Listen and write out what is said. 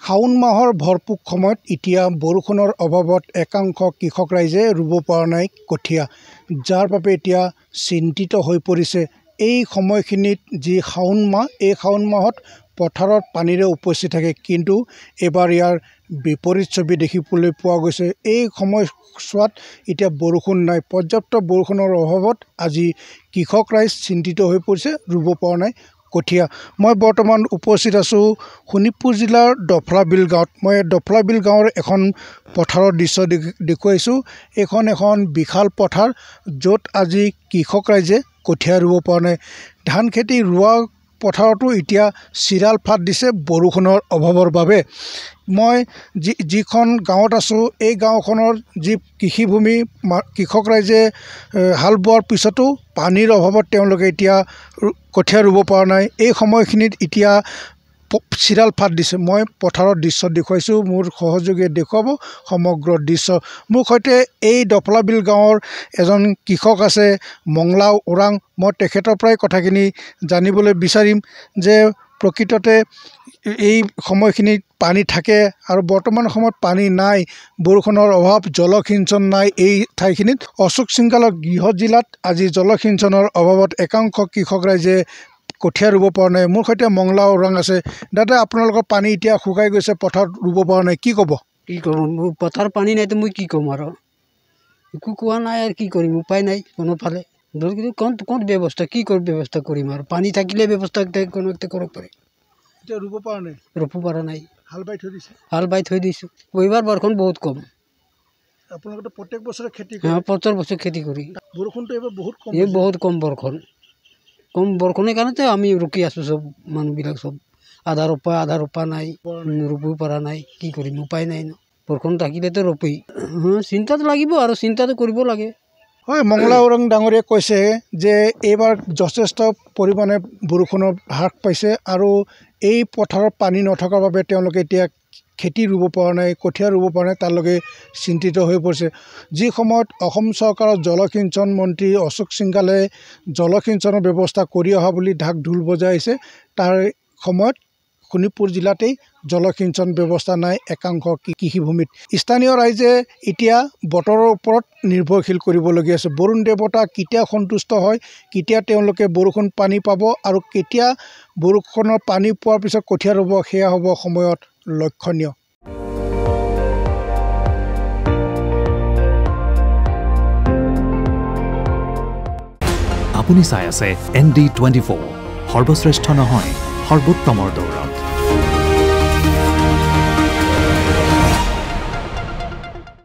শাওন মাহৰ ভৰপূৰ সময়ত এতিয়া বৰষুণৰ অভাৱত একাংশ কৃষক ৰাইজে ৰুব পৰা নাই কঠীয়া, যাৰ বাবে এতিয়া চিন্তিত হৈ পৰিছে। এই সময়খিনিত যি শাওন মাহ, এই শাওন মাহত পথাৰত পানীৰে উপচি থাকে, কিন্তু এবাৰ ইয়াৰ বিপৰীত ছবি দেখিবলৈ পোৱা গৈছে। এই সময়ছোৱাত এতিয়া বৰষুণ নাই, পৰ্যাপ্ত বৰষুণৰ অভাৱত আজি কৃষক ৰাইজ চিন্তিত হৈ পৰিছে, ৰুব পৰা নাই কঠীয়া। মই বৰ্তমান উপস্থিত আছোঁ শোণিতপুৰ জিলাৰ ডফলাবিল গাঁৱত। মই ডফলাবিল গাঁৱৰ এখন পথাৰৰ দৃশ্য দেখুৱাইছোঁ। এইখন এখন বিশাল পথাৰ, য'ত আজি কৃষক ৰাইজে কঠীয়া ৰুব পৰা নাই। ধান খেতি ৰোৱা পথাৰতো এতিয়া চিৰাল ফাট দিছে বৰষুণৰ অভাৱৰ বাবে। মই যিখন গাঁৱত আছোঁ, এই গাঁওখনৰ যি কৃষিভূমি, কৃষক ৰাইজে হাল বোৱাৰ পিছতো পানীৰ অভাৱত তেওঁলোকে এতিয়া কঠীয়া ৰুব পৰা নাই। এই সময়খিনিত এতিয়া চিৰাল ফাট দিছে। মই পথাৰৰ দৃশ্য দেখুৱাইছোঁ, মোৰ সহযোগীয়ে দেখুৱাব সমগ্ৰ দৃশ্য। মোৰ সৈতে এই ডফলাবিল গাঁৱৰ এজন কৃষক আছে, মংলাও ওৰাং। মই তেখেতৰ পৰাই কথাখিনি জানিবলৈ বিচাৰিম যে প্ৰকৃততে এই সময়খিনিত পানী থাকে আৰু বৰ্তমান সময়ত পানী নাই, বৰষুণৰ অভাৱ, জলসিঞ্চন নাই এই ঠাইখিনিত। অশোক সিংগালৰ গৃহ জিলাত আজি জলসিঞ্চনৰ অভাৱত একাংশ কৃষক ৰাইজে কঠীয়া ৰুব পৰা নাই। মোৰ সৈতে মংলা ওৰাং আছে। দাদা, আপোনালোকৰ পানী এতিয়া শুকাই গৈছে, পথাৰত ৰুব পৰা নাই, কি ক'ব? কি ক'ম, পথাৰ পানী নাইতো মই কি ক'ম আৰু, একো কোৱা নাই আৰু কি কৰিম, উপায় নাই কোনোফালে। কোন ব্যৱস্থা, কি ব্যৱস্থা কৰিম আৰু, পানী থাকিলে ব্যৱস্থা কোনো এটা কৰিব পাৰি। এতিয়া ৰুব পৰা নাই? ৰুব পৰা নাই। হাল বাই থৈ দিছে? হাল বাই থৈ দিছোঁ। এইবাৰ বৰষুণ বহুত কম। আপোনালোকে প্ৰত্যেক বছৰে খেতি কৰে? হয়, প্ৰত্যেক বছৰ খেতি কৰি। বৰষুণটো এইবাৰ বহুত কম। বহুত কম বৰষুণ। কম বৰষুণৰ কাৰণেতো আমি ৰখি আছোঁ, চব মানুহবিলাক চব আধা ৰোপা নাই, ৰুব পৰা নাই, কি কৰিম, উপায় নাই ন। বৰষুণ থাকিলেতো ৰোপেই। চিন্তাটো লাগিব আৰু চিন্তাটো কৰিব লাগে। হয়, মংলা ওৰাং ডাঙৰীয়াই কৈছে যে এইবাৰ যথেষ্ট পৰিমাণে বৰষুণৰ হ্ৰাস পাইছে আৰু এই পথাৰত পানী নথকাৰ বাবে তেওঁলোকে এতিয়া খেতি ৰুব পৰা নাই, কঠীয়া ৰুব পৰা নাই, তেওঁলোকে চিন্তিত হৈ পৰিছে। যি সময়ত অসম চৰকাৰৰ জলসিঞ্চন মন্ত্ৰী অশোক সিংগালে জলসিঞ্চনৰ ব্যৱস্থা কৰি অহা বুলি ঢাক ঢোল বজাইছে, তাৰ সময়ত শোণিতপুৰ জিলাতেই জলসিঞ্চন ব্যৱস্থা নাই একাংশ কৃষিভূমিত। স্থানীয় ৰাইজে এতিয়া বতৰৰ ওপৰত নিৰ্ভৰশীল কৰিবলগীয়া আছে। বৰুণ দেৱতা কেতিয়া সন্তুষ্ট হয়, কেতিয়া তেওঁলোকে বৰষুণ পানী পাব আৰু কেতিয়া বৰষুণৰ পানী পোৱাৰ পিছত কঠীয়া ৰুব, সেয়া হ'ব সময়ত লক্ষণীয়। আপুনি চাই আছে ND24, সৰ্বশ্ৰেষ্ঠ নহয়, সৰ্বোত্তমৰ দৌৰত।